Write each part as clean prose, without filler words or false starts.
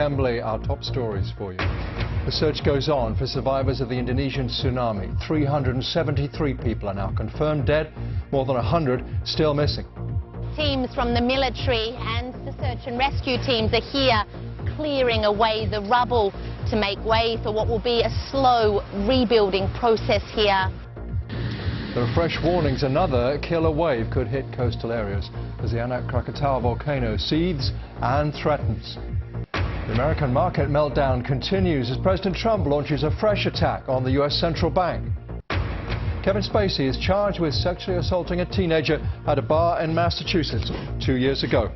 Assembly, our top stories for you. The search goes on for survivors of the Indonesian tsunami. 373 people are now confirmed dead, more than 100 still missing. Teams from the military and the search and rescue teams are here clearing away the rubble to make way for what will be a slow rebuilding process here. There are fresh warnings another killer wave could hit coastal areas as the Anak Krakatau volcano seethes and threatens. The American market meltdown continues as President Trump launches a fresh attack on the U.S. central bank. Kevin Spacey is charged with sexually assaulting a teenager at a bar in Massachusetts 2 years ago.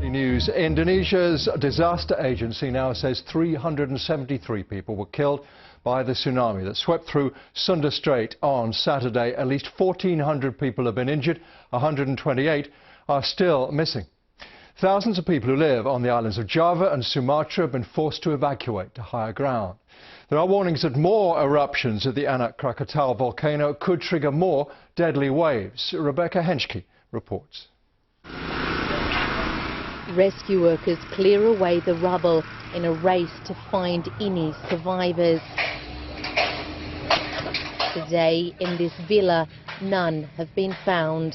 News. Indonesia's disaster agency now says 373 people were killed by the tsunami that swept through Sunda Strait on Saturday. At least 1,400 people have been injured. 128 are still missing. Thousands of people who live on the islands of Java and Sumatra have been forced to evacuate to higher ground. There are warnings that more eruptions of the Anak Krakatau volcano could trigger more deadly waves. Rebecca Henschke reports. Rescue workers clear away the rubble in a race to find any survivors. Today, in this villa, none have been found.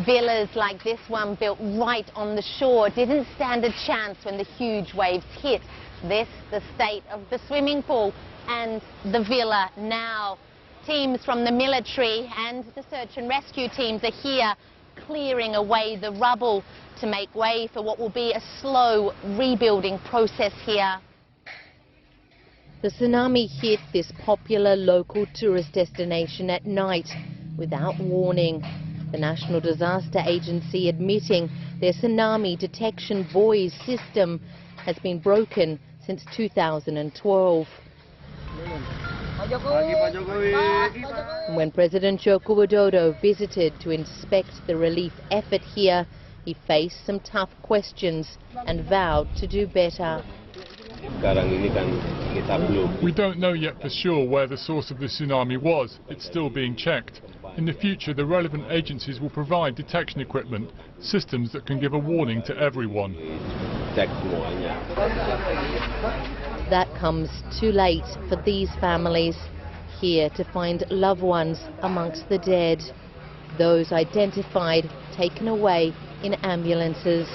Villas like this one built right on the shore didn't stand a chance when the huge waves hit. This, the state of the swimming pool and the villa now. Teams from the military and the search and rescue teams are here clearing away the rubble to make way for what will be a slow rebuilding process here. The tsunami hit this popular local tourist destination at night without warning. The National Disaster Agency admitting their tsunami detection buoy system has been broken since 2012. When President Joko Widodo visited to inspect the relief effort here, he faced some tough questions and vowed to do better. We don't know yet for sure where the source of the tsunami was. It's still being checked. In the future, the relevant agencies will provide detection equipment, systems that can give a warning to everyone. That comes too late for these families, here to find loved ones amongst the dead. Those identified, taken away in ambulances.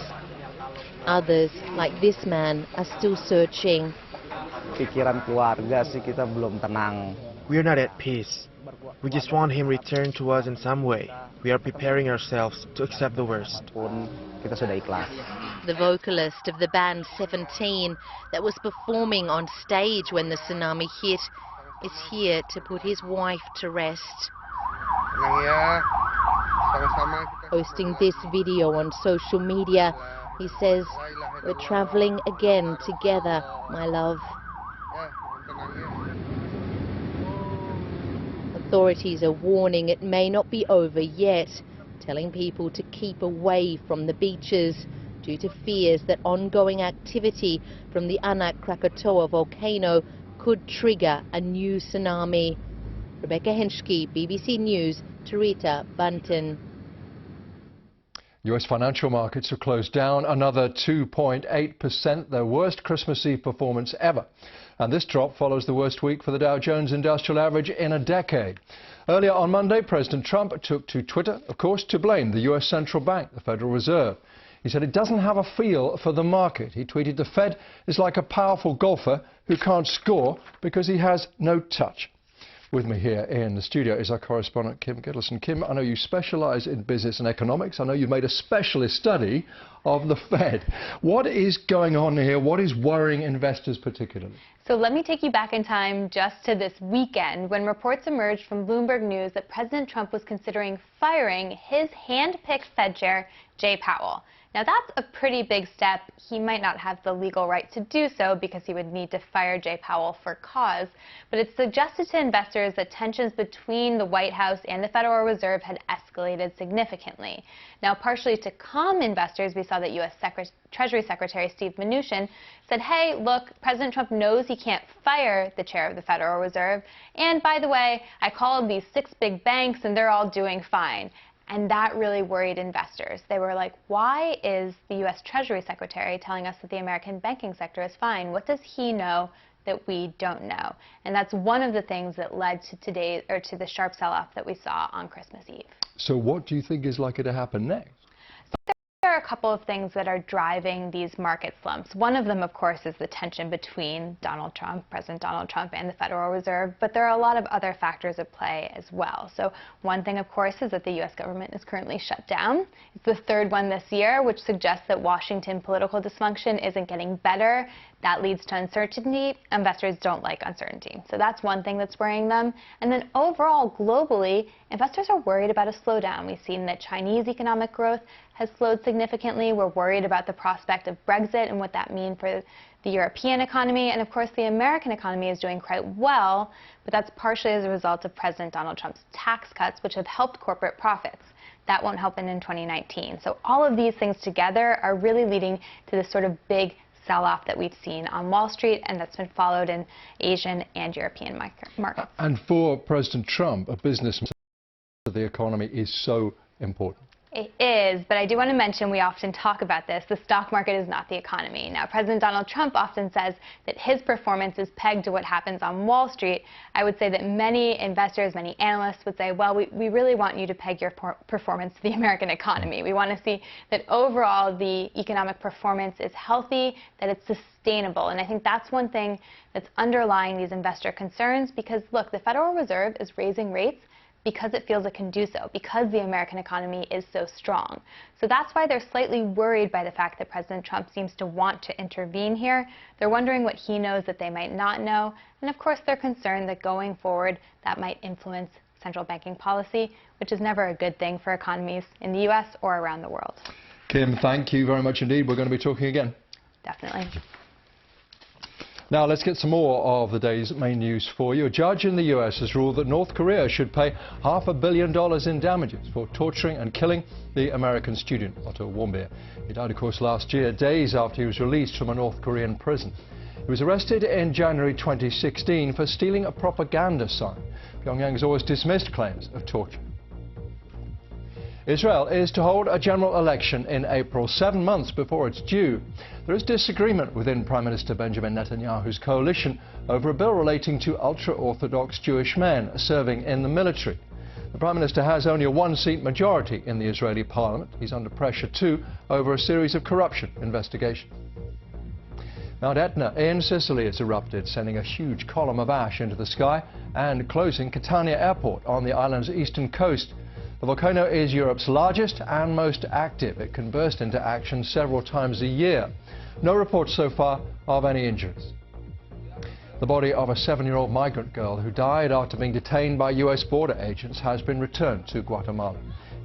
Others, like this man, are still searching. We are not at peace. We just want him returned to us in some way. We are preparing ourselves to accept the worst. The vocalist of the band 17 that was performing on stage when the tsunami hit is here to put his wife to rest. Posting this video on social media, he says, "We're traveling again together, my love." Authorities are warning it may not be over yet, telling people to keep away from the beaches due to fears that ongoing activity from the Anak Krakatau volcano could trigger a new tsunami. Rebecca Henschke, BBC News, Tarita, Banten. U.S. financial markets have closed down another 2.8%, their worst Christmas Eve performance ever. And this drop follows the worst week for the Dow Jones Industrial Average in a decade. Earlier on Monday, President Trump took to Twitter, of course, to blame the U.S. Central Bank, the Federal Reserve. He said it doesn't have a feel for the market. He tweeted, "The Fed is like a powerful golfer who can't score because he has no touch." With me here in the studio is our correspondent, Kim Gittleson. Kim, I know you specialise in business and economics. I know you've made a specialist study of the Fed. What is going on here? What is worrying investors particularly? So let me take you back in time just to this weekend when reports emerged from Bloomberg News that President Trump was considering firing his hand-picked Fed chair, Jay Powell. Now that's a pretty big step. He might not have the legal right to do so because he would need to fire Jay Powell for cause, but it suggested to investors that tensions between the White House and the Federal Reserve had escalated significantly. Now, partially to calm investors, we saw that U.S. Treasury Secretary Steve Mnuchin said, hey, look, President Trump knows he can't fire the chair of the Federal Reserve, and by the way, I called these 6 big banks and they're all doing fine. And that really worried investors. They were like, why is the U.S. Treasury Secretary telling us that the American banking sector is fine? What does he know that we don't know? And that's one of the things that led to the sharp sell-off that we saw on Christmas Eve. So what do you think is likely to happen next? There are a couple of things that are driving these market slumps. One of them, of course, is the tension between President Donald Trump and the Federal Reserve, but there are a lot of other factors at play as well. So one thing, of course, is that the U.S. government is currently shut down. It's the 3rd one this year, which suggests that Washington political dysfunction isn't getting better. That leads to uncertainty. Investors don't like uncertainty. So that's one thing that's worrying them. And then overall, globally, investors are worried about a slowdown. We've seen that Chinese economic growth has slowed significantly. We're worried about the prospect of Brexit and what that means for the European economy. And of course, the American economy is doing quite well, but that's partially as a result of President Donald Trump's tax cuts, which have helped corporate profits. That won't happen in 2019. So all of these things together are really leading to this sort of big sell-off that we've seen on Wall Street, and that's been followed in Asian and European markets. And for President Trump, a business of the economy is so important. It is, but I do want to mention, we often talk about this, the stock market is not the economy. Now, President Donald Trump often says that his performance is pegged to what happens on Wall Street. I would say that many investors, many analysts would say, well, we really want you to peg your performance to the American economy. We want to see that overall the economic performance is healthy, that it's sustainable. And I think that's one thing that's underlying these investor concerns because, look, the Federal Reserve is raising rates because it feels it can do so, because the American economy is so strong. So that's why they're slightly worried by the fact that President Trump seems to want to intervene here. They're wondering what he knows that they might not know. And of course, they're concerned that going forward, that might influence central banking policy, which is never a good thing for economies in the U.S. or around the world. Kim, thank you very much indeed. We're going to be talking again. Definitely. Now let's get some more of the day's main news for you. A judge in the US has ruled that North Korea should pay $500 million in damages for torturing and killing the American student Otto Warmbier. He died, of course, last year, days after he was released from a North Korean prison. He was arrested in January 2016 for stealing a propaganda sign. Pyongyang has always dismissed claims of torture. Israel is to hold a general election in April, 7 months before it's due. There is disagreement within Prime Minister Benjamin Netanyahu's coalition over a bill relating to ultra-Orthodox Jewish men serving in the military. The Prime Minister has only a 1-seat majority in the Israeli parliament. He's under pressure too over a series of corruption investigations. Mount Etna in Sicily has erupted, sending a huge column of ash into the sky and closing Catania Airport on the island's eastern coast. The volcano is Europe's largest and most active. It can burst into action several times a year. No reports so far of any injuries. The body of a 7-year-old migrant girl who died after being detained by U.S. border agents has been returned to Guatemala.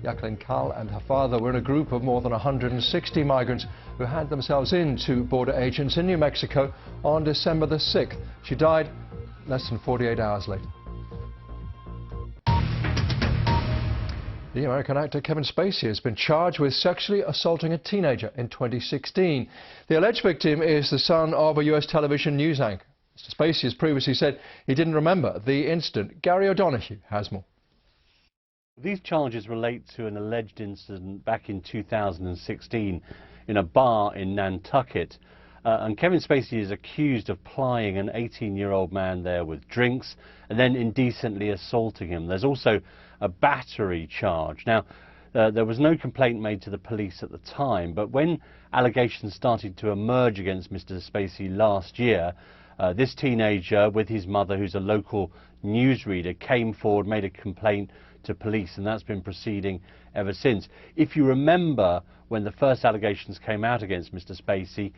Jacqueline Kahl and her father were in a group of more than 160 migrants who had themselves into border agents in New Mexico on December the 6th. She died less than 48 hours later. The American actor Kevin Spacey has been charged with sexually assaulting a teenager in 2016. The alleged victim is the son of a U.S. television news anchor. Mr. Spacey has previously said he didn't remember the incident. Gary O'Donoghue has more. These charges relate to an alleged incident back in 2016 in a bar in Nantucket. And Kevin Spacey is accused of plying an 18-year-old man there with drinks and then indecently assaulting him. There's also a battery charge. Now, there was no complaint made to the police at the time, but when allegations started to emerge against Mr. Spacey last year, this teenager with his mother, who's a local newsreader, came forward, made a complaint to police, and that's been proceeding ever since. If you remember, when the first allegations came out against Mr. Spacey,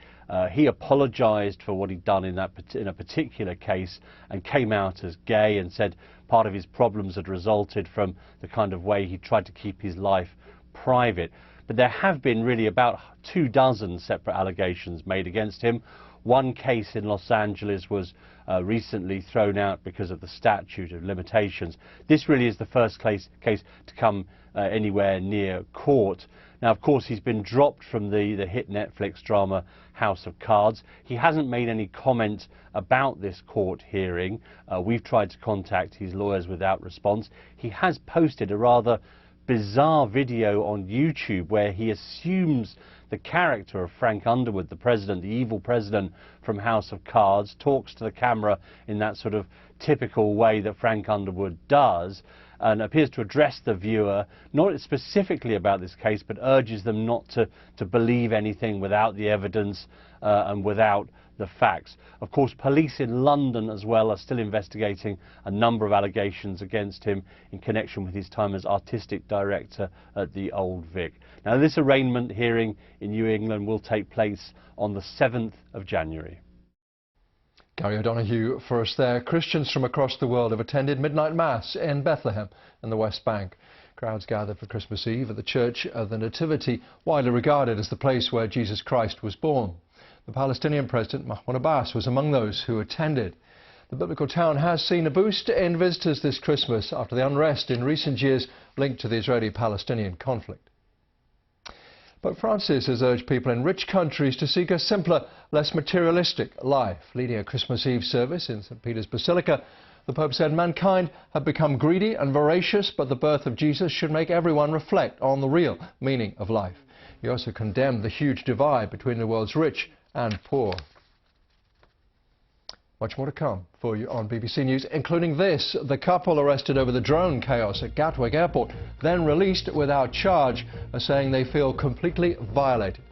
he apologized for what he'd done in a particular case and came out as gay and said part of his problems had resulted from the kind of way he tried to keep his life private. But there have been really about 24 separate allegations made against him. One case in Los Angeles was recently thrown out because of the statute of limitations. This really is the first case to come anywhere near court. Now, of course, he's been dropped from the hit Netflix drama House of Cards. He hasn't made any comment about this court hearing. We've tried to contact his lawyers without response. He has posted a rather bizarre video on YouTube where he assumes the character of Frank Underwood, the president, the evil president from House of Cards, talks to the camera in that sort of typical way that Frank Underwood does, and appears to address the viewer, not specifically about this case, but urges them not to believe anything without the evidence and without the facts. Of course, police in London as well are still investigating a number of allegations against him in connection with his time as artistic director at the Old Vic. Now, this arraignment hearing in New England will take place on the 7th of January. Gary O'Donoghue for us there. Christians from across the world have attended midnight mass in Bethlehem in the West Bank. Crowds gathered for Christmas Eve at the Church of the Nativity, widely regarded as the place where Jesus Christ was born. The Palestinian President Mahmoud Abbas was among those who attended. The biblical town has seen a boost in visitors this Christmas after the unrest in recent years linked to the Israeli-Palestinian conflict. Pope Francis has urged people in rich countries to seek a simpler, less materialistic life. Leading a Christmas Eve service in St. Peter's Basilica, the Pope said mankind have become greedy and voracious, but the birth of Jesus should make everyone reflect on the real meaning of life. He also condemned the huge divide between the world's rich and poor. Much more to come for you on BBC News, including this. The couple arrested over the drone chaos at Gatwick Airport, then released without charge, are saying they feel completely violated.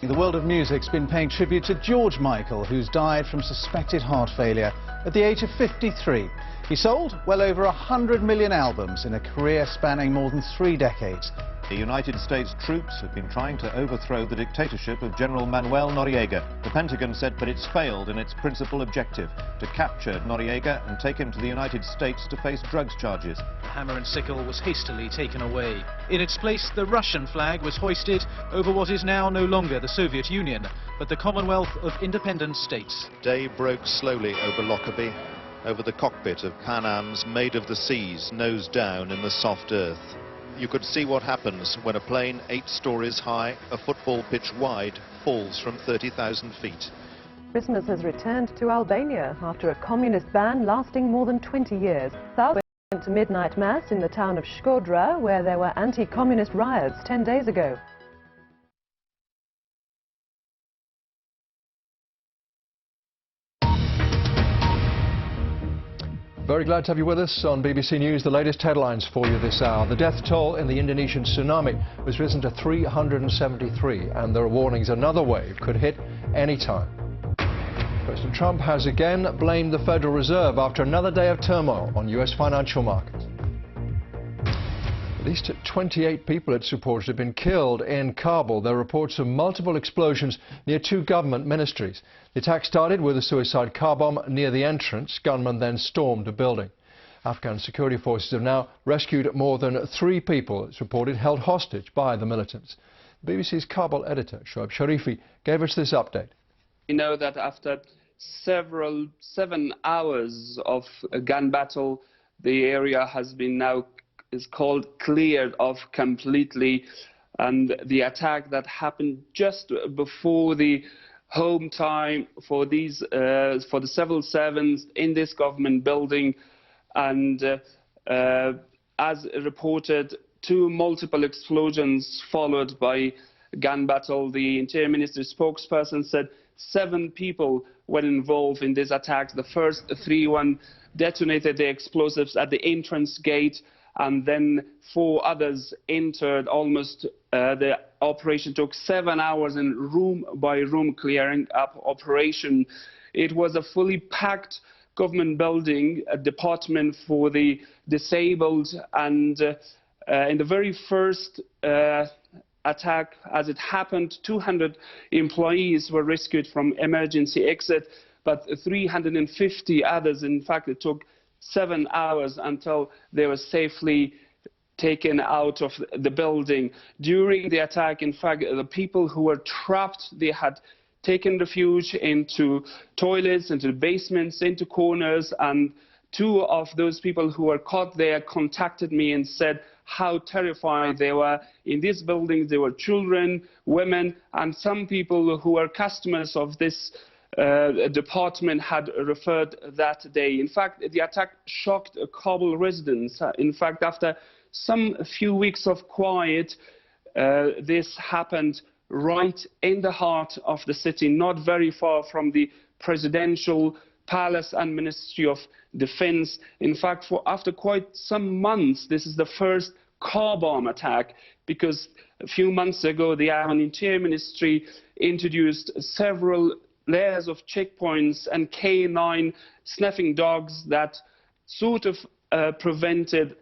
The world of music's been paying tribute to George Michael, who's died from suspected heart failure at the age of 53. He sold well over 100 million albums in a career spanning more than 3 decades. The United States troops have been trying to overthrow the dictatorship of General Manuel Noriega. The Pentagon said that it's failed in its principal objective, to capture Noriega and take him to the United States to face drugs charges. The hammer and sickle was hastily taken away. In its place, the Russian flag was hoisted over what is now no longer the Soviet Union, but the Commonwealth of Independent States. Day broke slowly over Lockerbie, over the cockpit of Pan Am's Maid of the Seas, nose down in the soft earth. You could see what happens when a plane 8 stories high, a football pitch wide, falls from 30,000 feet. Christmas has returned to Albania after a communist ban lasting more than 20 years. Thousands went to midnight mass in the town of Shkodra, where there were anti-communist riots 10 days ago. Very glad to have you with us on BBC News. The latest headlines for you this hour. The death toll in the Indonesian tsunami has risen to 373, and there are warnings another wave could hit any time. President Trump has again blamed the Federal Reserve after another day of turmoil on U.S. financial markets. At least 28 people, it's reported, have been killed in Kabul. There are reports of multiple explosions near 2 government ministries. The attack started with a suicide car bomb near the entrance. Gunmen then stormed a building. Afghan security forces have now rescued more than 3 people, it's reported, held hostage by the militants. The BBC's Kabul editor, Shoaib Sharifi, gave us this update. We know that after 7 hours of a gun battle, the area has been now cleared off completely, and the attack that happened just before the home time for these for the civil servants in this government building, and as reported, 2 multiple explosions followed by gun battle. The Interior Ministry spokesperson said 7 people were involved in these attacks. The first 3 detonated the explosives at the entrance gate, and then 4 others entered. Almost the operation took 7 hours in room by room clearing up operation. It was a fully packed government building, a department for the disabled, and in the very first attack, as it happened, 200 employees were rescued from emergency exit. but 350 others. In fact, it took 7 hours until they were safely taken out of the building. During the attack, in fact, the people who were trapped, they had taken refuge into toilets, into basements, into corners, and 2 of those people who were caught there contacted me and said how terrified they were. In these buildings, there were children, women, and some people who were customers of this department had referred that day. In fact, the attack shocked Kabul residents. In fact, after some few weeks of quiet, this happened right in the heart of the city, not very far from the presidential palace and Ministry of Defense. In fact, after quite some months, this is the first car bomb attack, because a few months ago the Interior Ministry introduced several layers of checkpoints and K9 sniffing dogs that sort of prevented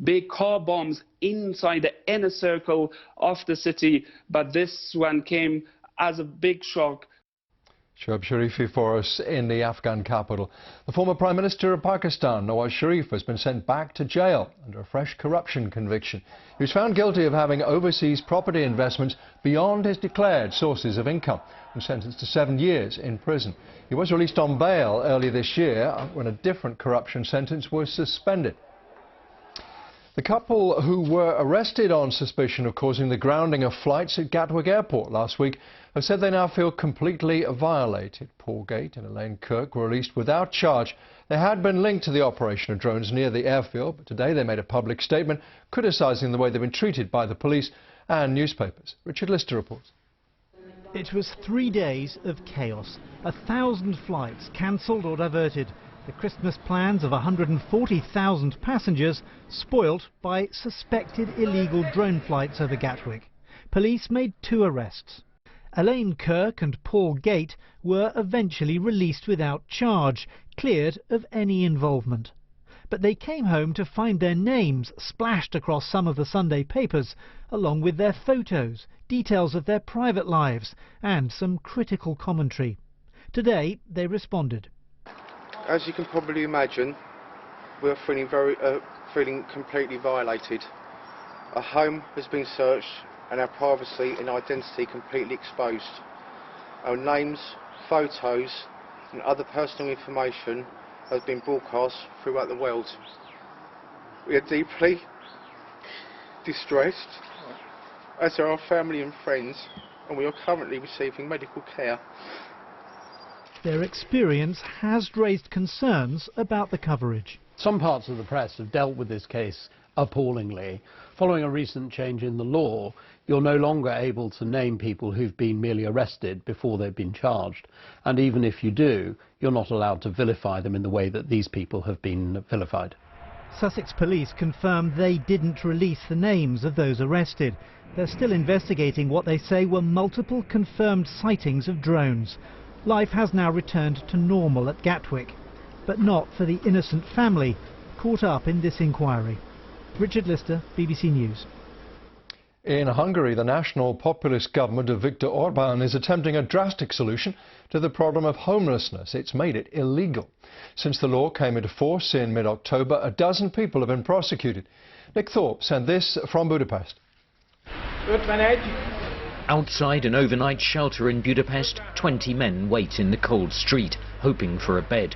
big car bombs inside the inner circle of the city, but this one came as a big shock. Shoaib Sharifi for us in the Afghan capital. The former Prime Minister of Pakistan, Nawaz Sharif, has been sent back to jail under a fresh corruption conviction. He was found guilty of having overseas property investments beyond his declared sources of income and sentenced to 7 years in prison. He was released on bail earlier this year when a different corruption sentence was suspended. The couple who were arrested on suspicion of causing the grounding of flights at Gatwick Airport last week have said they now feel completely violated. Paul Gate and Elaine Kirk were released without charge. They had been linked to the operation of drones near the airfield, but today they made a public statement criticising the way they've been treated by the police and newspapers. Richard Lister reports. It was 3 days of chaos. 1,000 flights cancelled or diverted. The Christmas plans of 140,000 passengers spoilt by suspected illegal drone flights over Gatwick. Police made 2 arrests. Elaine Kirk and Paul Gate were eventually released without charge, cleared of any involvement. But they came home to find their names splashed across some of the Sunday papers, along with their photos, details of their private lives, and some critical commentary. Today they responded. As you can probably imagine, we're feeling completely violated. Our home has been searched and our privacy and identity completely exposed. Our names, photos and other personal information has been broadcast throughout the world. We are deeply distressed, as are our family and friends, and we are currently receiving medical care. Their experience has raised concerns about the coverage. Some parts of the press have dealt with this case appallingly. Following a recent change in the law, you're no longer able to name people who've been merely arrested before they've been charged. And even if you do, you're not allowed to vilify them in the way that these people have been vilified. Sussex police confirmed they didn't release the names of those arrested. They're still investigating what they say were multiple confirmed sightings of drones. Life has now returned to normal at Gatwick, but not for the innocent family caught up in this inquiry. Richard Lister, BBC News. In Hungary, the national populist government of Viktor Orban is attempting a drastic solution to the problem of homelessness. It's made it illegal. Since the law came into force in mid-October, a dozen people have been prosecuted. Nick Thorpe sent this from Budapest. Outside an overnight shelter in Budapest, 20 men wait in the cold street, hoping for a bed.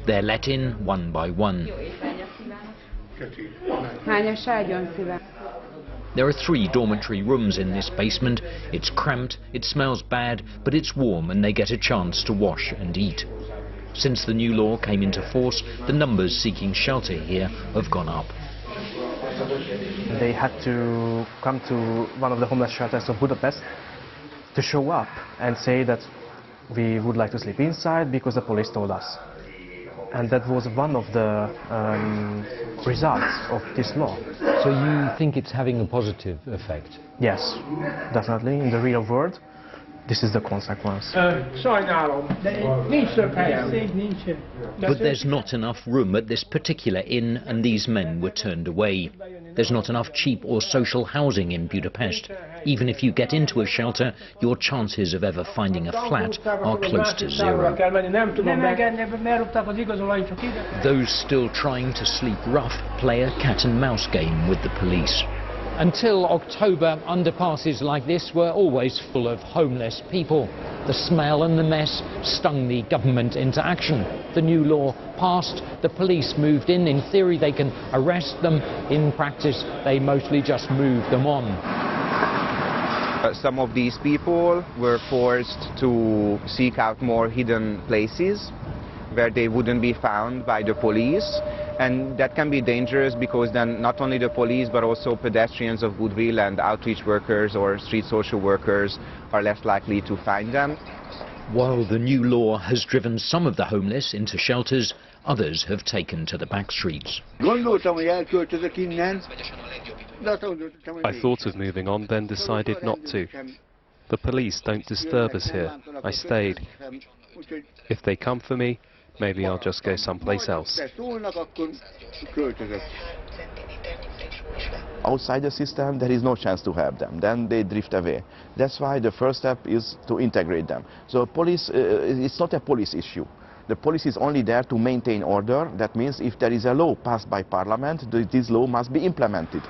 They're let in one by one. There are 3 dormitory rooms in this basement. It's cramped, it smells bad, but it's warm and they get a chance to wash and eat. Since the new law came into force, the numbers seeking shelter here have gone up. They had to come to one of the homeless shelters of Budapest to show up and say that we would like to sleep inside because the police told us. And that was one of the results of this law. So you think it's having a positive effect? Yes, definitely. In the real world, this is the consequence. But there's not enough room at this particular inn, and these men were turned away. There's not enough cheap or social housing in Budapest. Even if you get into a shelter, your chances of ever finding a flat are close to zero. Those still trying to sleep rough play a cat-and-mouse game with the police. Until October, underpasses like this were always full of homeless people. The smell and the mess stung the government into action. The new law passed, the police moved in. In theory, they can arrest them. In practice, they mostly just move them on. Some of these people were forced to seek out more hidden places where they wouldn't be found by the police. And that can be dangerous because then not only the police but also pedestrians of goodwill and outreach workers or street social workers are less likely to find them. While the new law has driven some of the homeless into shelters, others have taken to the back streets. I thought of moving on, then decided not to. The police don't disturb us here. I stayed. If they come for me, maybe I'll just go someplace else. Outside the system, there is no chance to help them. Then they drift away. That's why the first step is to integrate them. So police, it's not a police issue. The police is only there to maintain order. That means if there is a law passed by Parliament, this law must be implemented.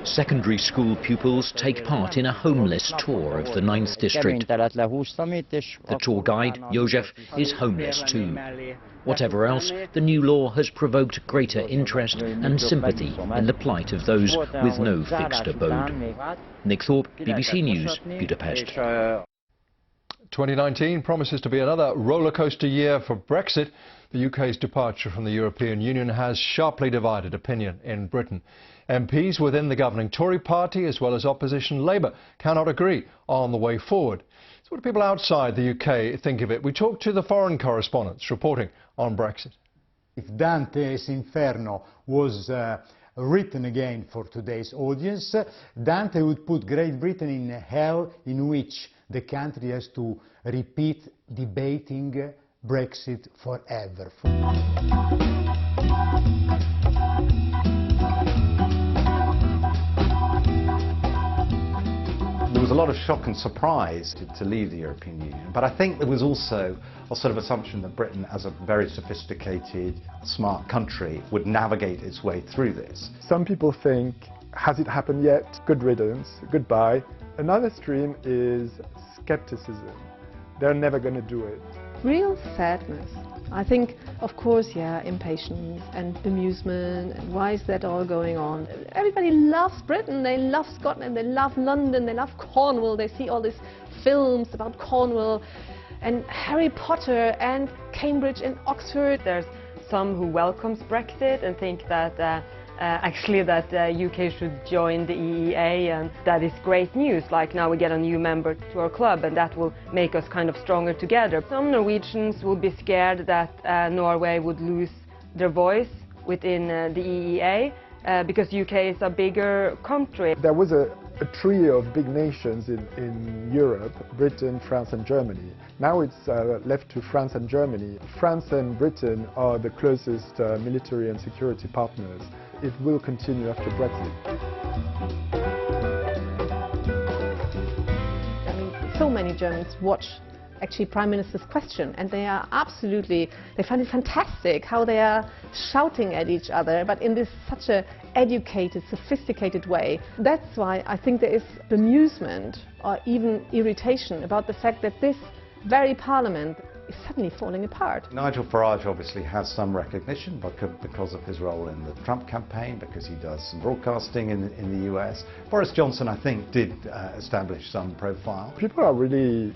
Secondary school pupils take part in a homeless tour of the 9th district. The tour guide, Jozef, is homeless too. Whatever else, the new law has provoked greater interest and sympathy in the plight of those with no fixed abode. Nick Thorpe, BBC News, Budapest. 2019 promises to be another rollercoaster year for Brexit. The UK's departure from the European Union has sharply divided opinion in Britain. MPs within the governing Tory party as well as opposition Labour cannot agree on the way forward. So what do people outside the UK think of it? We talked to the foreign correspondents reporting on Brexit. If Dante's Inferno was written again for today's audience, Dante would put Great Britain in a hell in which the country has to repeat debating Brexit forever. There was a lot of shock and surprise to leave the European Union, but I think there was also a sort of assumption that Britain, as a very sophisticated, smart country, would navigate its way through this. Some people think, has it happened yet? Good riddance, goodbye. Another stream is skepticism. They're never going to do it. Real sadness. I think, of course, yeah, impatience and bemusement, and why is that all going on? Everybody loves Britain, they love Scotland, they love London, they love Cornwall, they see all these films about Cornwall, and Harry Potter, and Cambridge and Oxford. There's some who welcomes Brexit and think that actually that UK should join the EEA, and that is great news. Like now we get a new member to our club and that will make us kind of stronger together. Some Norwegians will be scared that Norway would lose their voice within the EEA because UK is a bigger country. There was a trio of big nations in Europe, Britain, France and Germany. Now it's left to France and Germany. France and Britain are the closest military and security partners. It will continue after Brexit. I mean, so many Germans watch actually Prime Minister's question, and they are absolutely, they find it fantastic how they are shouting at each other, but in this such a educated, sophisticated way. That's why I think there is bemusement or even irritation about the fact that this very parliament is suddenly falling apart. Nigel Farage obviously has some recognition because of his role in the Trump campaign, because he does some broadcasting in the US. Boris Johnson, I think, did establish some profile. People are really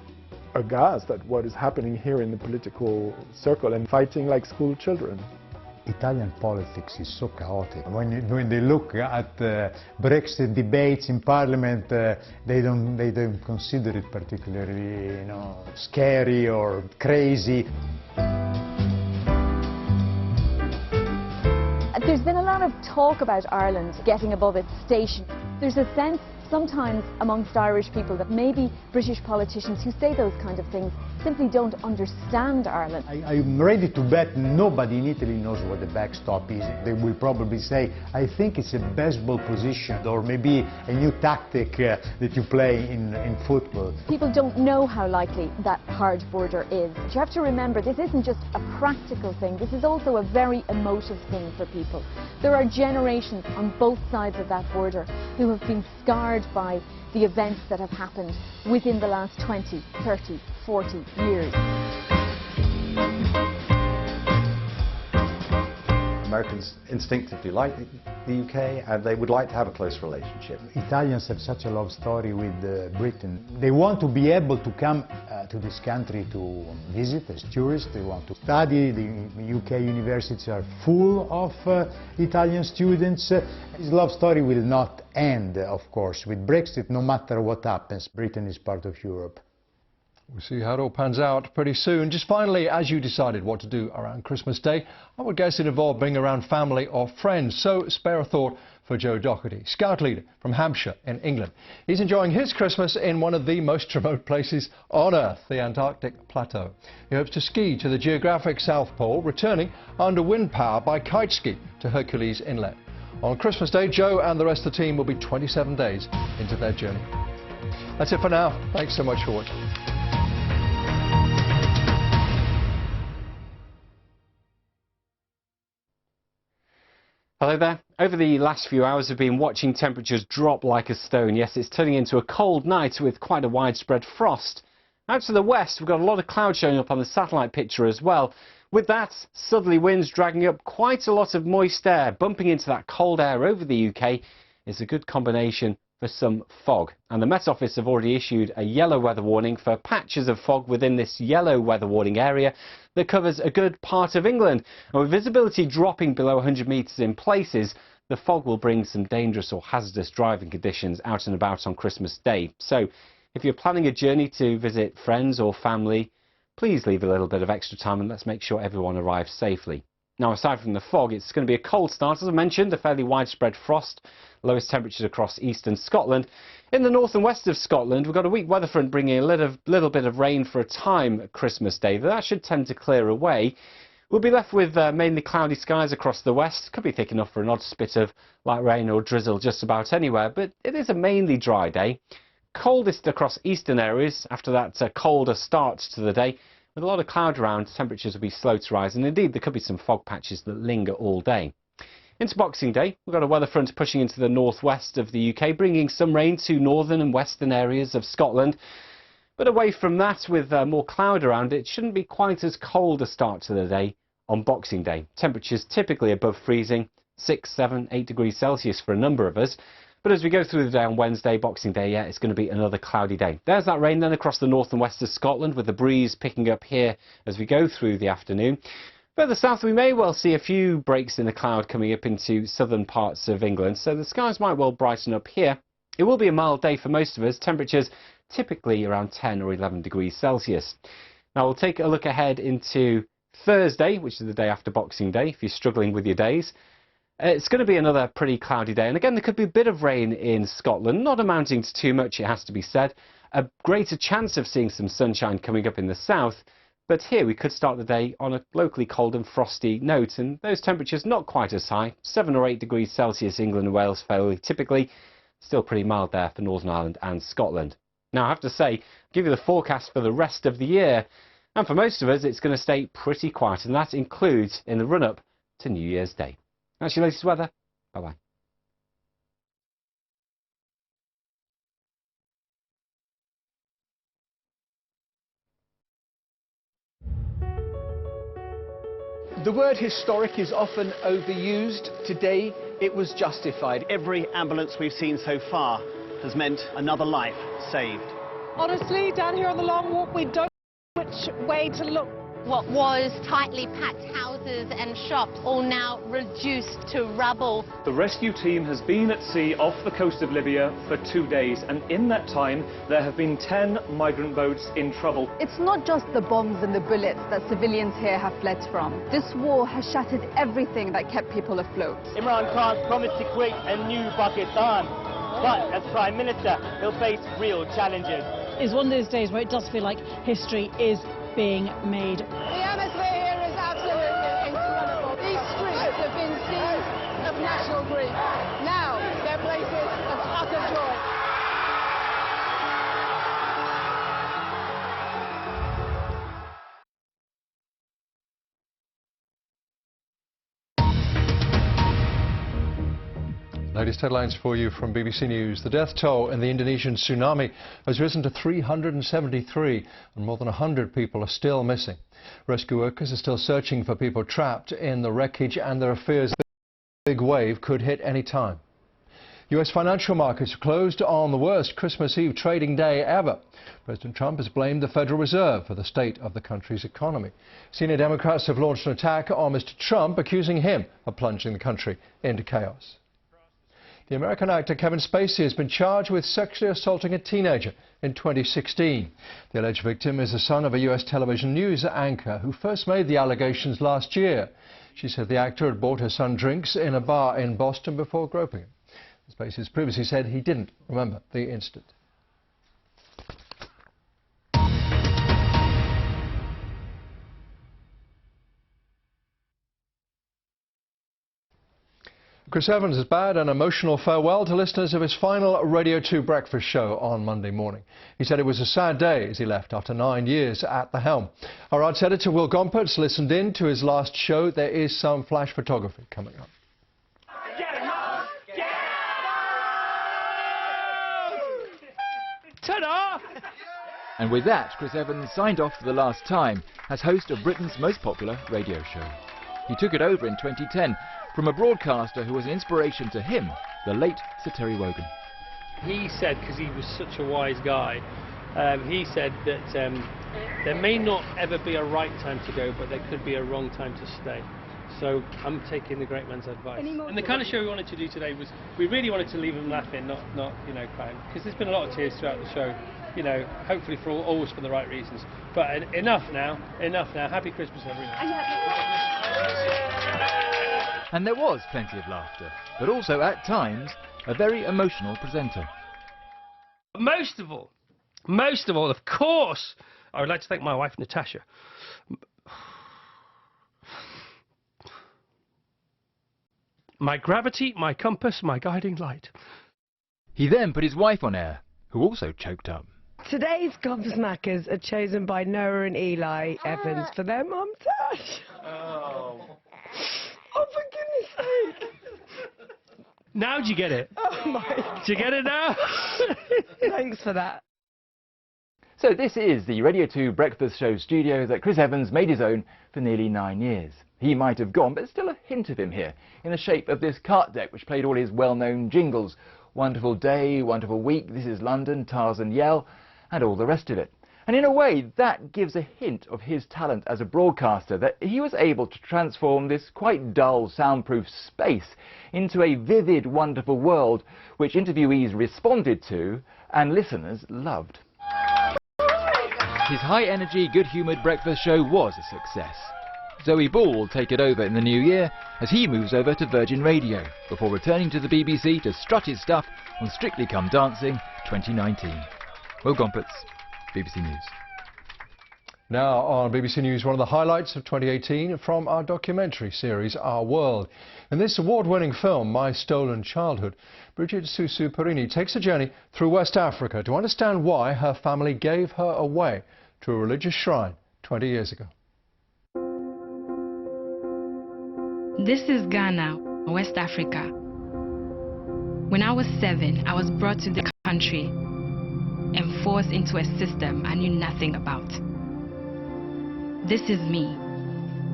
aghast at what is happening here in the political circle and fighting like school children. Italian politics is so chaotic. When they look at Brexit debates in Parliament, they don't consider it particularly, scary or crazy. There's been a lot of talk about Ireland getting above its station. There's a sense sometimes amongst Irish people that maybe British politicians who say those kind of things simply don't understand Ireland. I'm ready to bet nobody in Italy knows what the backstop is. They will probably say, I think it's a baseball position or maybe a new tactic that you play in football. People don't know how likely that hard border is. But you have to remember, this isn't just a practical thing, this is also a very emotive thing for people. There are generations on both sides of that border who have been scarred by the events that have happened within the last 20, 30, 40 years. Americans instinctively like the UK and they would like to have a close relationship. Italians have such a love story with Britain. They want to be able to come to this country to visit as tourists. They want to study. The UK universities are full of Italian students. This love story will not end, of course, with Brexit. No matter what happens, Britain is part of Europe. We'll see how it all pans out pretty soon. Just finally, as you decided what to do around Christmas Day, I would guess it involved being around family or friends. So spare a thought for Joe Doherty, Scout leader from Hampshire in England. He's enjoying his Christmas in one of the most remote places on Earth, the Antarctic Plateau. He hopes to ski to the geographic South Pole, returning under wind power by kite ski to Hercules Inlet. On Christmas Day, Joe and the rest of the team will be 27 days into their journey. That's it for now. Thanks so much for watching. Hello there. Over the last few hours we've been watching temperatures drop like a stone. Yes, it's turning into a cold night with quite a widespread frost. Out to the west we've got a lot of cloud showing up on the satellite picture as well. With that, southerly winds dragging up quite a lot of moist air, bumping into that cold air over the UK is a good combination for some fog. And the Met Office have already issued a yellow weather warning for patches of fog within this yellow weather warning area that covers a good part of England. And with visibility dropping below 100 metres in places, the fog will bring some dangerous or hazardous driving conditions out and about on Christmas Day. So if you're planning a journey to visit friends or family, please leave a little bit of extra time and let's make sure everyone arrives safely. Now, aside from the fog, it's going to be a cold start. As I mentioned, a fairly widespread frost, lowest temperatures across eastern Scotland. In the north and west of Scotland, we've got a weak weather front bringing a little bit of rain for a time at Christmas Day. That should tend to clear away. We'll be left with mainly cloudy skies across the west. Could be thick enough for an odd spit of light rain or drizzle just about anywhere, but it is a mainly dry day. Coldest across eastern areas after that colder start to the day. With a lot of cloud around, temperatures will be slow to rise, and indeed there could be some fog patches that linger all day. Into Boxing Day, we've got a weather front pushing into the northwest of the UK, bringing some rain to northern and western areas of Scotland. But away from that, with more cloud around, it shouldn't be quite as cold a start to the day on Boxing Day. Temperatures typically above freezing, 6, 7, 8 degrees Celsius for a number of us. But as we go through the day on Wednesday, Boxing Day, yeah, it's going to be another cloudy day. There's that rain then across the north and west of Scotland, with the breeze picking up here as we go through the afternoon. Further south, we may well see a few breaks in the cloud coming up into southern parts of England, so the skies might well brighten up here. It will be a mild day for most of us, temperatures typically around 10 or 11 degrees Celsius. Now we'll take a look ahead into Thursday, which is the day after Boxing Day, if you're struggling with your days. It's going to be another pretty cloudy day, and again there could be a bit of rain in Scotland, not amounting to too much, it has to be said. A greater chance of seeing some sunshine coming up in the south, but here we could start the day on a locally cold and frosty note, and those temperatures not quite as high, 7 or 8 degrees Celsius England and Wales fairly typically, still pretty mild there for Northern Ireland and Scotland. Now I have to say, I'll give you the forecast for the rest of the year, and for most of us it's going to stay pretty quiet, and that includes in the run-up to New Year's Day. That's your latest weather. Bye-bye. The word historic is often overused. Today, it was justified. Every ambulance we've seen so far has meant another life saved. Honestly, down here on the long walk, we don't know which way to look. What was tightly packed houses and shops all now reduced to rubble. The rescue team has been at sea off the coast of Libya for 2 days, and in that time there have been 10 migrant boats in trouble. It's not just the bombs and the bullets that civilians here have fled from. This war has shattered everything that kept people afloat. Imran Khan promised to create a new Pakistan, but as Prime Minister he'll face real challenges. is one of those days where it does feel like history is being made. The atmosphere here is absolutely incredible. These streets have been scenes of national grief. Now they're places of utter joy. Latest headlines for you from BBC News. The death toll in the Indonesian tsunami has risen to 373 and more than 100 people are still missing. Rescue workers are still searching for people trapped in the wreckage and there are fears that a big wave could hit any time. US financial markets closed on the worst Christmas Eve trading day ever. President Trump has blamed the Federal Reserve for the state of the country's economy. Senior Democrats have launched an attack on Mr. Trump, accusing him of plunging the country into chaos. The American actor Kevin Spacey has been charged with sexually assaulting a teenager in 2016. The alleged victim is the son of a US television news anchor who first made the allegations last year. She said the actor had bought her son drinks in a bar in Boston before groping him. Spacey has previously said he didn't remember the incident. Chris Evans has bade an emotional farewell to listeners of his final Radio 2 breakfast show on Monday morning. He said it was a sad day as he left after 9 years at the helm. Our arts editor Will Gompertz listened in to his last show. There is some flash photography coming up. Ta-da! And with that, Chris Evans signed off for the last time as host of Britain's most popular radio show. He took it over in 2010 from a broadcaster who was an inspiration to him, the late Sir Terry Wogan. He said, because he was such a wise guy, he said that there may not ever be a right time to go, but there could be a wrong time to stay. So I'm taking the great man's advice. And the kind of show we wanted to do today was, we really wanted to leave them laughing, not crying, because there's been a lot of tears throughout the show. Hopefully always for the right reasons. But enough now. Happy Christmas, everyone. And there was plenty of laughter, but also at times a very emotional presenter. Most of all, of course, I would like to thank my wife Natasha. My gravity, my compass, my guiding light. He then put his wife on air, who also choked up. Today's gobsmackers are chosen by Noah and Eli Evans for their mum Tash. Oh, for goodness sake. Now do you get it? Oh my. Do you get it now? Thanks for that. So this is the Radio 2 breakfast show studio that Chris Evans made his own for nearly 9 years. He might have gone, but still a hint of him here, in the shape of this cart deck which played all his well-known jingles. Wonderful Day, Wonderful Week, This is London, Tarzan Yell, and all the rest of it. And in a way, that gives a hint of his talent as a broadcaster, that he was able to transform this quite dull, soundproof space into a vivid, wonderful world, which interviewees responded to and listeners loved. His high-energy, good-humoured breakfast show was a success. Zoe Ball will take it over in the new year as he moves over to Virgin Radio, before returning to the BBC to strut his stuff on Strictly Come Dancing 2019. Will Gompertz, BBC News. Now on BBC News, one of the highlights of 2018 from our documentary series, Our World. In this award-winning film, My Stolen Childhood, Bridget Susu Perini takes a journey through West Africa to understand why her family gave her away to a religious shrine 20 years ago. This is Ghana, West Africa. When I was 7, I was brought to the country and forced into a system I knew nothing about. This is me.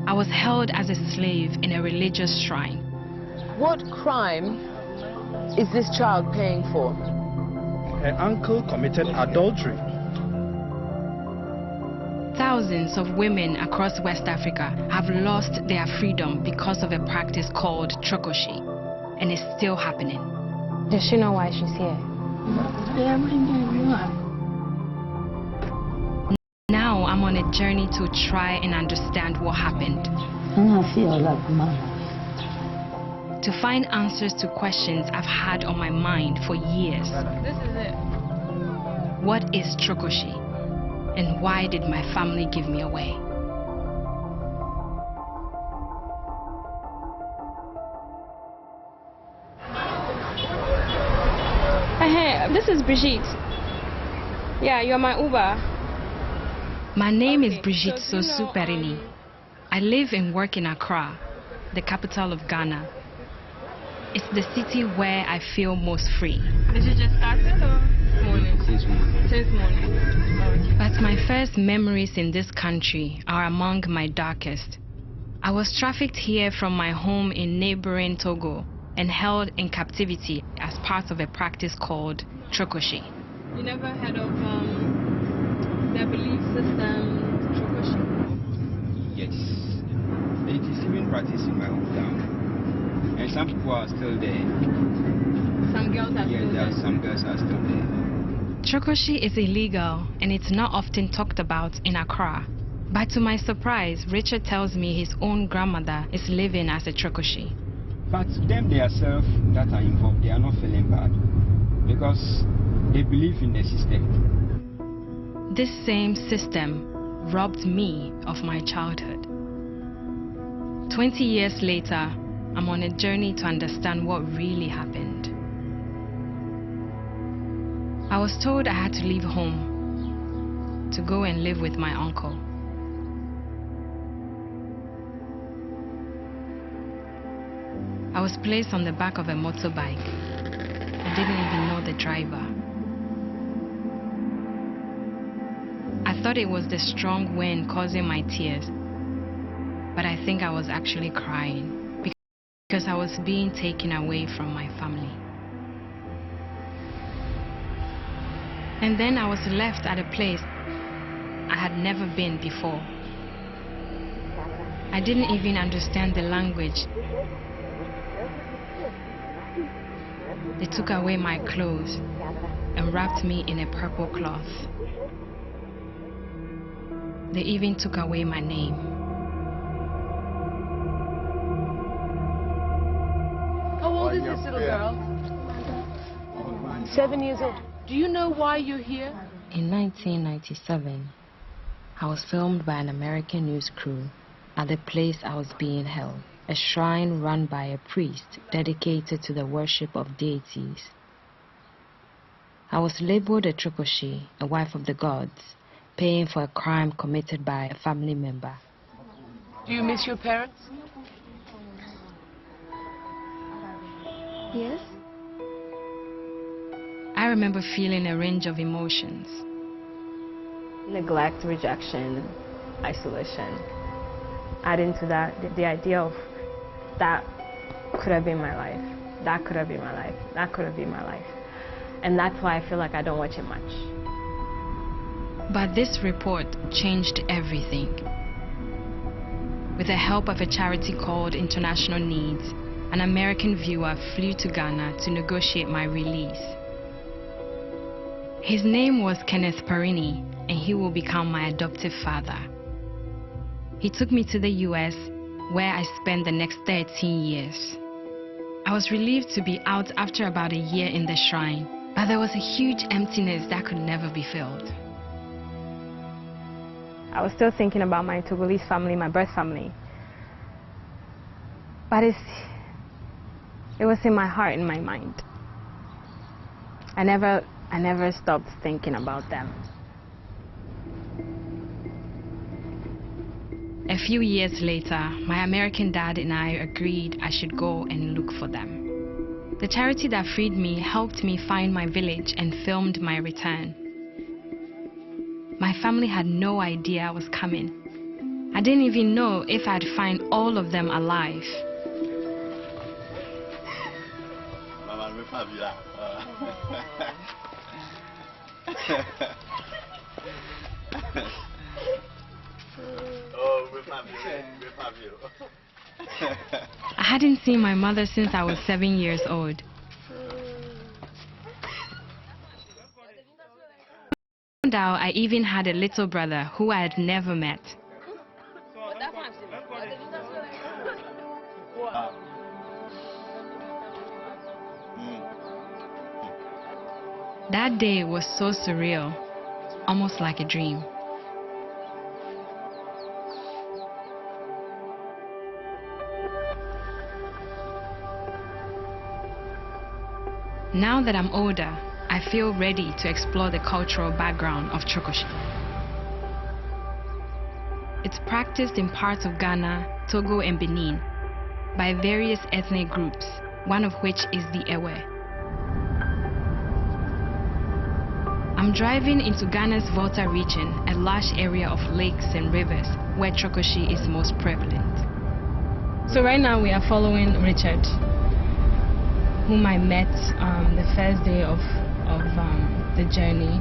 I was held as a slave in a religious shrine. What crime is this child paying for? Her uncle committed adultery. Thousands of women across West Africa have lost their freedom because of a practice called trokoshi, and it's still happening. Does she know why she's here? Now I'm on a journey to try and understand what happened. To find answers to questions I've had on my mind for years. This is it. What is Trokoshi? And why did my family give me away? Hey, this is Brigitte. Yeah, you're my Uber. My name is Brigitte Sosu Perini. I live and work in Accra, the capital of Ghana. It's the city where I feel most free. Did you just start it or morning? Since morning. But my first memories in this country are among my darkest. I was trafficked here from my home in neighboring Togo and held in captivity as part of a practice called Trokoshi. You never heard of their belief system, Trokoshi? Yes. It is even practiced in my hometown. And some people are still there. Some girls are still there. Yes, some girls are still there. Trokoshi is illegal and it's not often talked about in Accra. But to my surprise, Richard tells me his own grandmother is living as a Trokoshi. But them themselves that are involved, they are not feeling bad because they believe in the system. This same system robbed me of my childhood. 20 years later, I'm on a journey to understand what really happened. I was told I had to leave home to go and live with my uncle. I was placed on the back of a motorbike. I didn't even know the driver. I thought it was the strong wind causing my tears, but I think I was actually crying because I was being taken away from my family. And then I was left at a place I had never been before. I didn't even understand the language. They took away my clothes and wrapped me in a purple cloth. They even took away my name. How old is this little girl? 7 years old. Do you know why you're here? In 1997, I was filmed by an American news crew at the place I was being held, a shrine run by a priest dedicated to the worship of deities. I was labeled a Trokoshi, a wife of the gods, paying for a crime committed by a family member. Do you miss your parents? Yes. I remember feeling a range of emotions. Neglect, rejection, isolation. Adding to that, the idea of that could have been my life. That could have been my life. That could have been my life. And that's why I feel like I don't watch it much. But this report changed everything. With the help of a charity called International Needs, an American viewer flew to Ghana to negotiate my release. His name was Kenneth Perini, and he will become my adoptive father. He took me to the US, where I spent the next 13 years. I was relieved to be out after about a year in the shrine, but there was a huge emptiness that could never be filled. I was still thinking about my Togolese family, my birth family. But it was in my heart, in my mind. I never stopped thinking about them. A few years later, my American dad and I agreed I should go and look for them. The charity that freed me helped me find my village and filmed my return. My family had no idea I was coming. I didn't even know if I'd find all of them alive. I hadn't seen my mother since I was 7 years old. I found out I even had a little brother who I had never met. That day was so surreal, almost like a dream. Now that I'm older, I feel ready to explore the cultural background of Chokoshi. It's practiced in parts of Ghana, Togo and Benin by various ethnic groups, one of which is the Ewe. I'm driving into Ghana's Volta region, a large area of lakes and rivers where Chokoshi is most prevalent. So right now we are following Richard, whom I met the first day of the journey.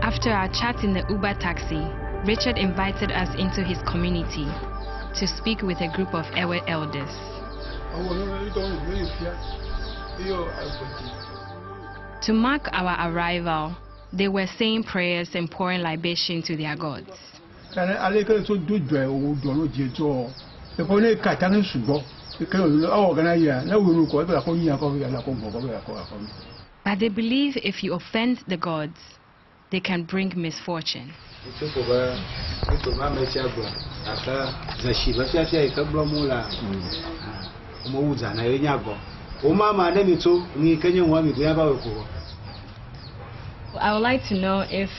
After our chat in the Uber taxi, Richard invited us into his community to speak with a group of Ewe elders. To mark our arrival, they were saying prayers and pouring libation to their gods. But they believe if you offend the gods, they can bring misfortune. I would like to know if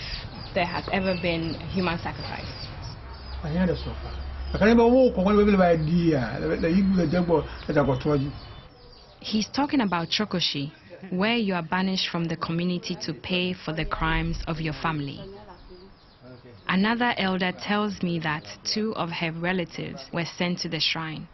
there has ever been human sacrifice. He's talking about Chokoshi, where you are banished from the community to pay for the crimes of your family. Another elder tells me that 2 of her relatives were sent to the shrine.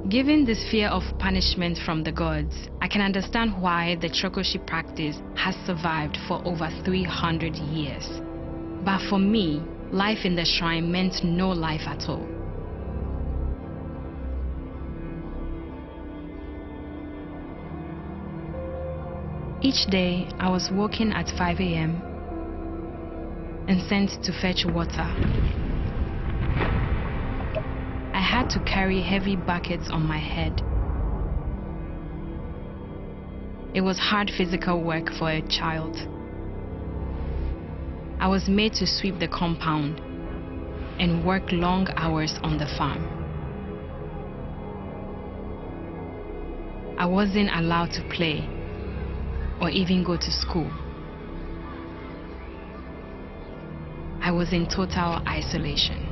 Given this fear of punishment from the gods, I can understand why the Chokoshi practice has survived for over 300 years. But for me, life in the shrine meant no life at all. Each day, I was woken at 5 a.m. and sent to fetch water. I had to carry heavy buckets on my head. It was hard physical work for a child. I was made to sweep the compound and work long hours on the farm. I wasn't allowed to play or even go to school. I was in total isolation.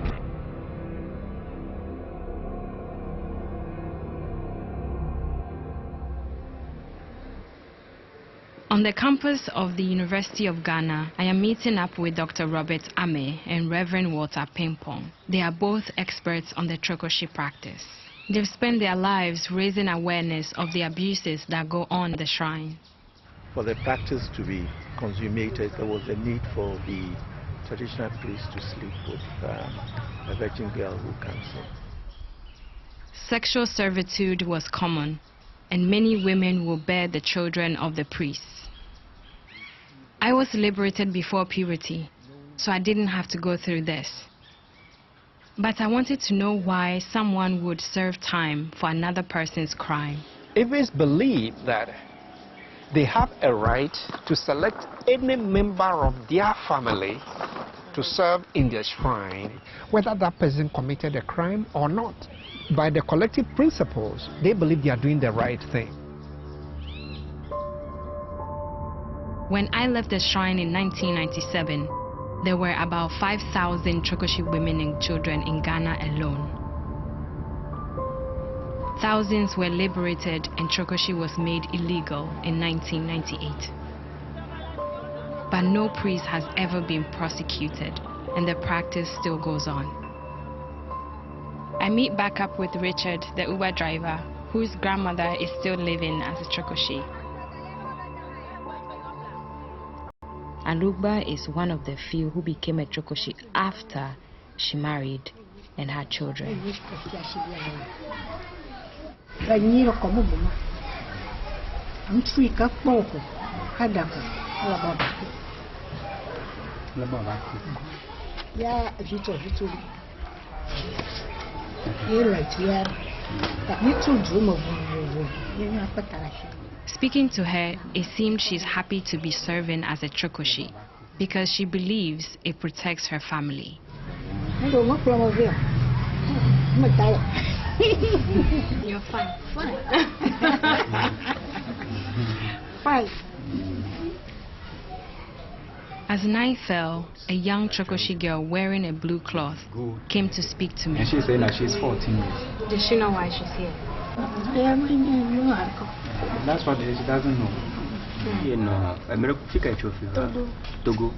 On the campus of the University of Ghana, I am meeting up with Dr. Robert Ame and Reverend Walter Pimpong. They are both experts on the Chokoshi practice. They've spent their lives raising awareness of the abuses that go on at the shrine. For the practice to be consummated, there was a need for the traditional priest to sleep with a virgin girl who comes in. Sexual servitude was common, and many women will bear the children of the priests. I was liberated before puberty, so I didn't have to go through this. But I wanted to know why someone would serve time for another person's crime. If it's believed that they have a right to select any member of their family to serve in their shrine, whether that person committed a crime or not. By the collective principles, they believe they are doing the right thing. When I left the shrine in 1997, there were about 5,000 Chokoshi women and children in Ghana alone. Thousands were liberated and Chokoshi was made illegal in 1998. But no priest has ever been prosecuted, and the practice still goes on. I meet back up with Richard, the Uber driver, whose grandmother is still living as a Chokoshi. Alugba is one of the few who became a Chokoshi after she married and had children. Speaking to her, it seemed she's happy to be serving as a Trokoshi because she believes it protects her family. You're fine. Fine. As night fell, a young Trokoshi girl wearing a blue cloth came to speak to me. And she's saying that she's 14 years. Does she know why she's here? That's what she doesn't know. You know, America Togo.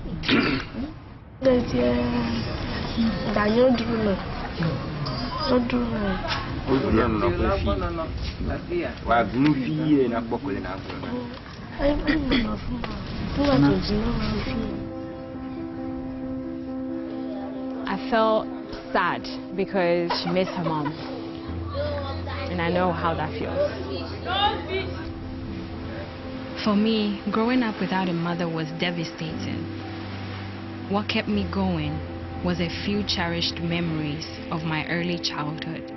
I felt sad because she missed her mom. And I know how that feels. For me, growing up without a mother was devastating. What kept me going was a few cherished memories of my early childhood.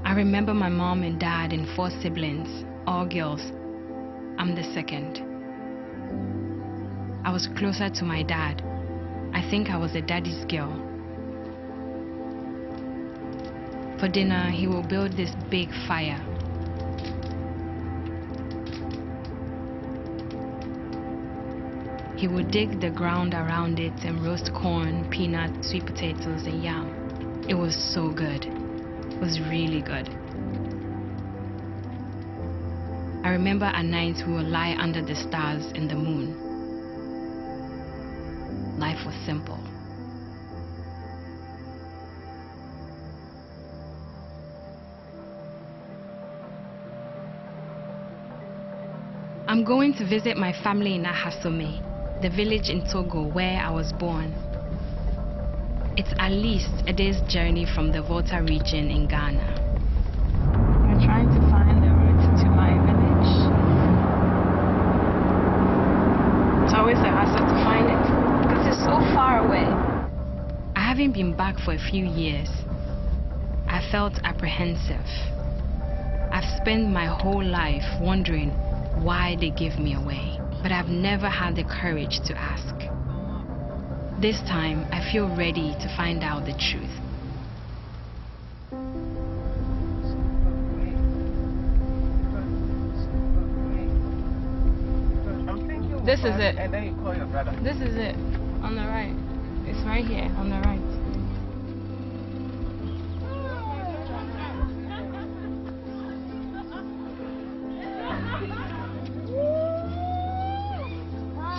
I remember my mom and dad and 4 siblings, all girls. I'm the second. I was closer to my dad. I think I was a daddy's girl. For dinner, he will build this big fire. He would dig the ground around it and roast corn, peanuts, sweet potatoes, and yam. It was so good. It was really good. I remember at night we would lie under the stars and the moon. Life was simple. I'm going to visit my family in Ahasome, the village in Togo where I was born. It's at least a day's journey from the Volta region in Ghana. We're trying to find the route to my village. It's always a hassle to find it because it's so far away. I haven't been back for a few years. I felt apprehensive. I've spent my whole life wondering why they give me away, but I've never had the courage to ask. This time, I feel ready to find out the truth. This is it. And then you call your brother. This is it. On the right. It's right here, on the right.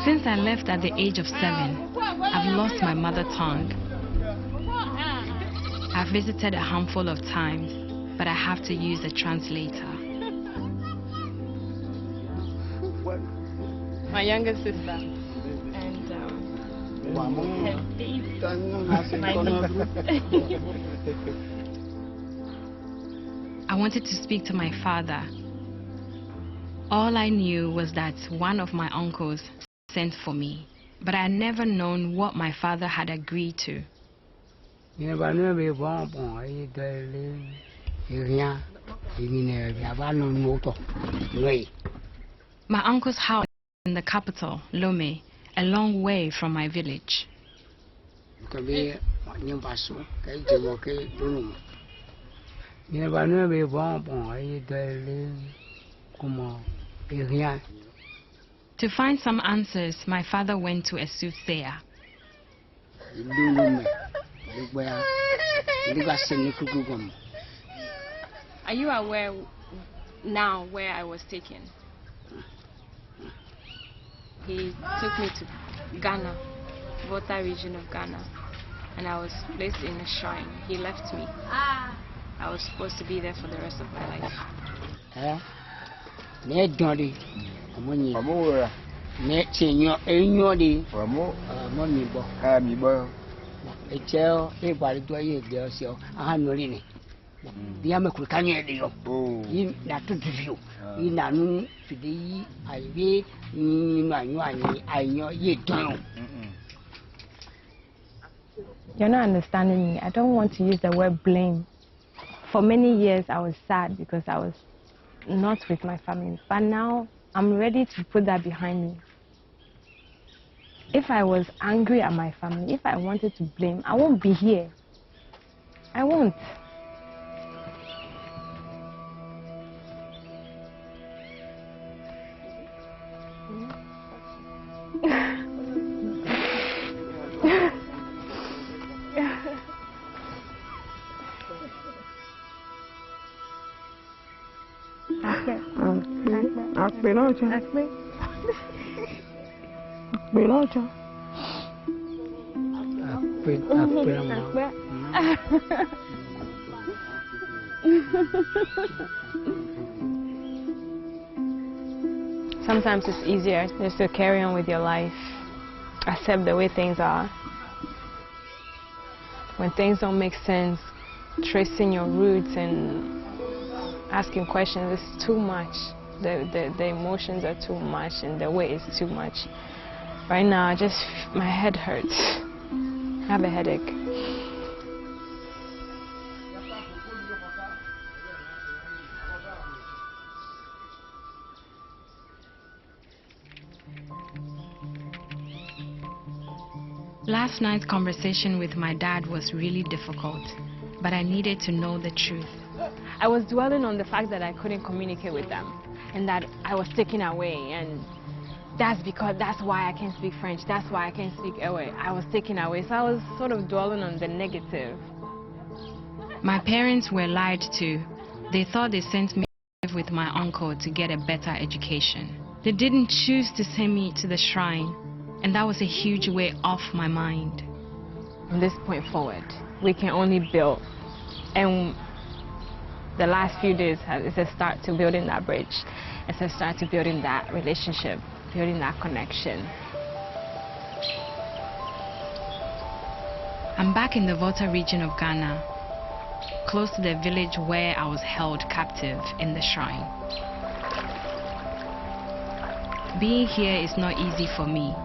Since I left at the age of 7, I've lost my mother tongue. I've visited a handful of times, but I have to use a translator. My younger sister. And her baby. I wanted to speak to my father. All I knew was that one of my uncles sent for me, but I had never known what my father had agreed to. My uncle's house in the capital, Lome, a long way from my village. To find some answers, my father went to a soothsayer. Are you aware now where I was taken? He took me to Ghana, Volta region of Ghana, and I was placed in a shrine. He left me. I was supposed to be there for the rest of my life. You're not understanding me. I don't want to use the word blame. For many years, I was sad because I was not with my family. But now, I'm ready to put that behind me. If I was angry at my family, if I wanted to blame, I won't be here. I won't. Sometimes it's easier just to carry on with your life, accept the way things are. When things don't make sense, tracing your roots and asking questions is too much. The emotions are too much and the weight is too much. Right now, my head hurts. I have a headache. Last night's conversation with my dad was really difficult, but I needed to know the truth. I was dwelling on the fact that I couldn't communicate with them and that I was taken away, and that's why I can't speak French, that's why I can't speak Ewe. I was taken away, so I was sort of dwelling on the negative. My parents were lied to. They thought they sent me to live with my uncle to get a better education. They didn't choose to send me to the shrine, and that was a huge weight off my mind. From this point forward, we can only build, and the last few days is a start to building that bridge. It's a start to building that relationship, building that connection. I'm back in the Volta region of Ghana, close to the village where I was held captive in the shrine. Being here is not easy for me,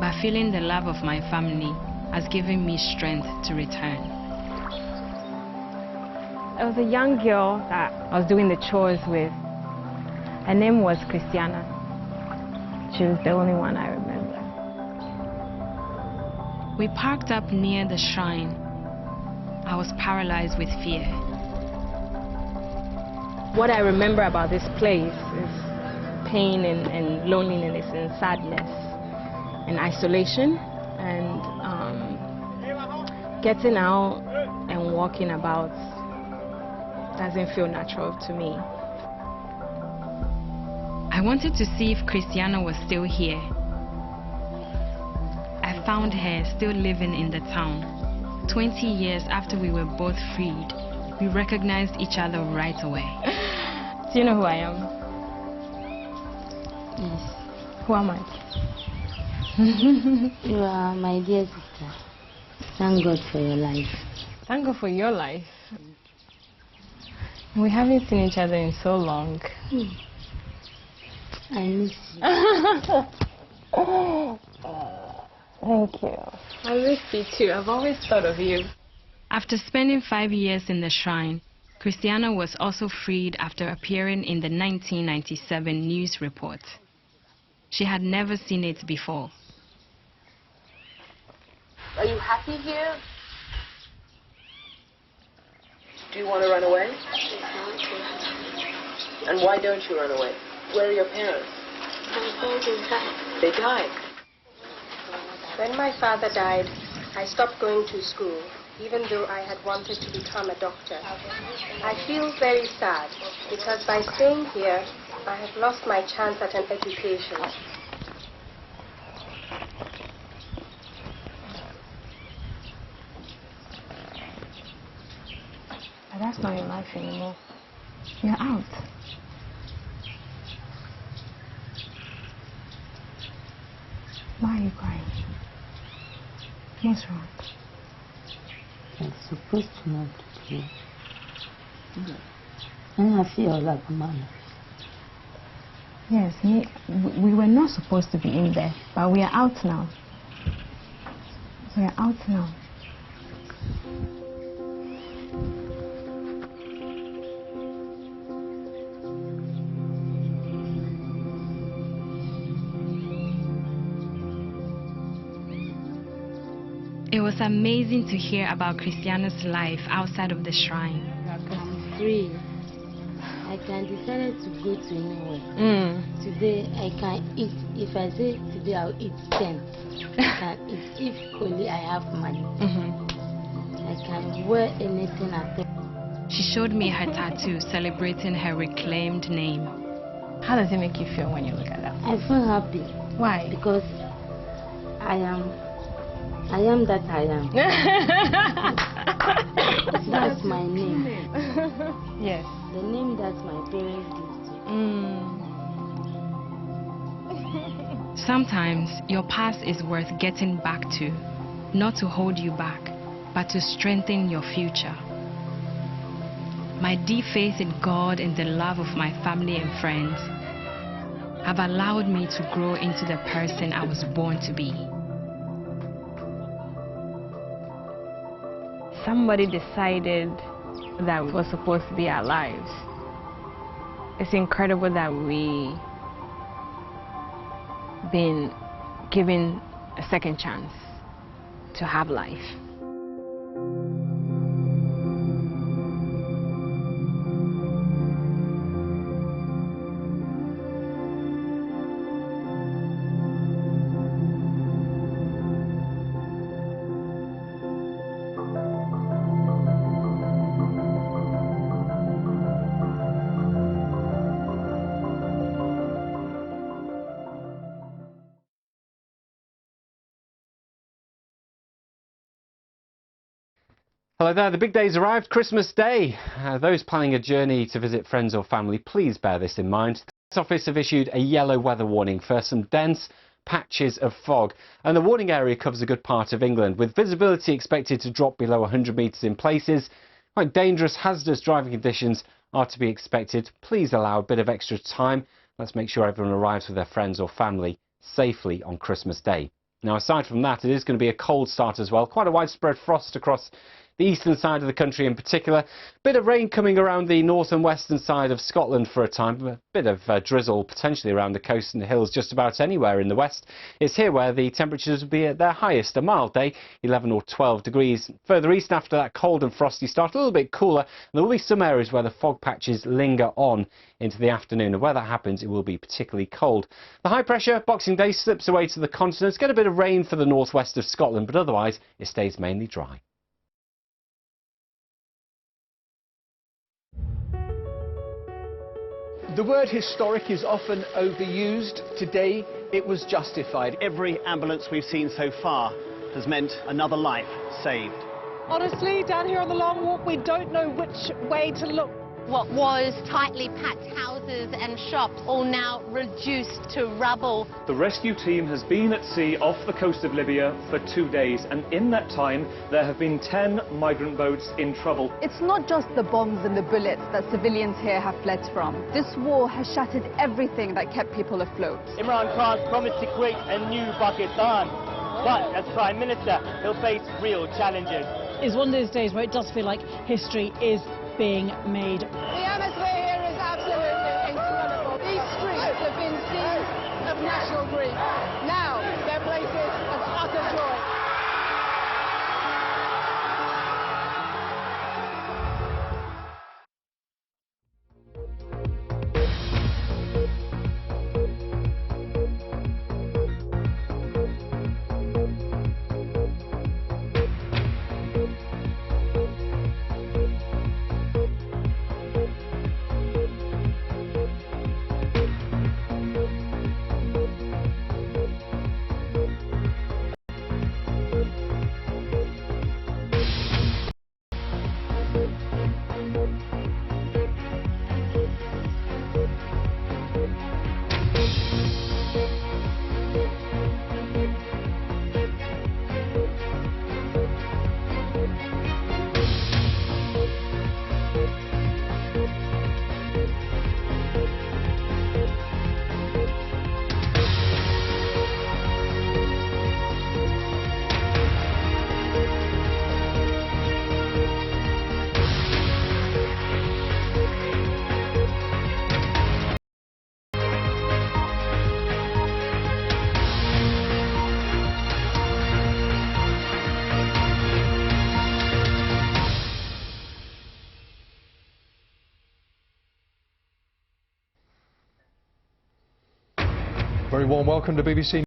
but feeling the love of my family has given me strength to return. There was a young girl that I was doing the chores with. Her name was Christiana. She was the only one I remember. We parked up near the shrine. I was paralyzed with fear. What I remember about this place is pain and loneliness and sadness and isolation, and getting out and walking about doesn't feel natural to me. I wanted to see if Christiana was still here. I found her still living in the town. 20 years after we were both freed, we recognized each other right away. Do you know who I am? Yes. Who am I? You are my dear sister. Thank God for your life. Thank God for your life. We haven't seen each other in so long. I miss you. Thank you. I miss you too. I've always thought of you. After spending 5 years in the shrine, Christiana was also freed after appearing in the 1997 news report. She had never seen it before. Are you happy here? Do you want to run away? And why don't you run away? Where are your parents? My father died. They died. When my father died, I stopped going to school, even though I had wanted to become a doctor. I feel very sad because by staying here, I have lost my chance at an education. But that's not your life anymore. You're out. Why are you crying? What's wrong? I'm supposed to not to play. And I feel like a man. Yes, we were not supposed to be in there, but we are out now. We are out now. It was amazing to hear about Cristiano's life outside of the shrine. I'm free. I can decide to go to anywhere. Today I can eat. If I say today I'll eat 10, I can eat if only I have money. I can wear anything at all. She showed me her tattoo celebrating her reclaimed name. How does it make you feel when you look at that? I feel happy. Why? Because I am that I am. That's my name. Yes. The name that my parents gave to. Sometimes your past is worth getting back to, not to hold you back, but to strengthen your future. My deep faith in God and the love of my family and friends have allowed me to grow into the person I was born to be. Somebody decided that it was supposed to be our lives. It's incredible that we been given a second chance to have life. Hello there, the big day's arrived, Christmas Day. Those planning a journey to visit friends or family, please bear this in mind. The office have issued a yellow weather warning for some dense patches of fog, and the warning area covers a good part of England, with visibility expected to drop below 100 metres in places. Quite dangerous, hazardous driving conditions are to be expected. Please allow a bit of extra time. Let's make sure everyone arrives with their friends or family safely on Christmas Day. Now, aside from that, it is going to be a cold start as well. Quite a widespread frost across the eastern side of the country in particular. Bit of rain coming around the north and western side of Scotland for a time. A bit of drizzle potentially around the coast and the hills just about anywhere in the west. It's here where the temperatures will be at their highest. A mild day, 11 or 12 degrees. Further east after that cold and frosty start, a little bit cooler. And there will be some areas where the fog patches linger on into the afternoon. And where that happens, it will be particularly cold. The high pressure Boxing Day slips away to the continent. Get a bit of rain for the northwest of Scotland, but otherwise it stays mainly dry. The word historic is often overused. Today, it was justified. Every ambulance we've seen so far has meant another life saved. Honestly, down here on the long walk, we don't know which way to look. What was tightly packed houses and shops all now reduced to rubble. The rescue team has been at sea off the coast of Libya for 2 days, and in that time there have been 10 migrant boats in trouble. It's not just the bombs and the bullets that civilians here have fled from. This war has shattered everything that kept people afloat. Imran Khan promised to create a new Pakistan, but as Prime Minister, he'll face real challenges. It's one of those days where it does feel like history is being made. The atmosphere here is absolutely incredible. These streets have been scenes of national grief. Now they're places of utter joy. Very warm welcome to BBC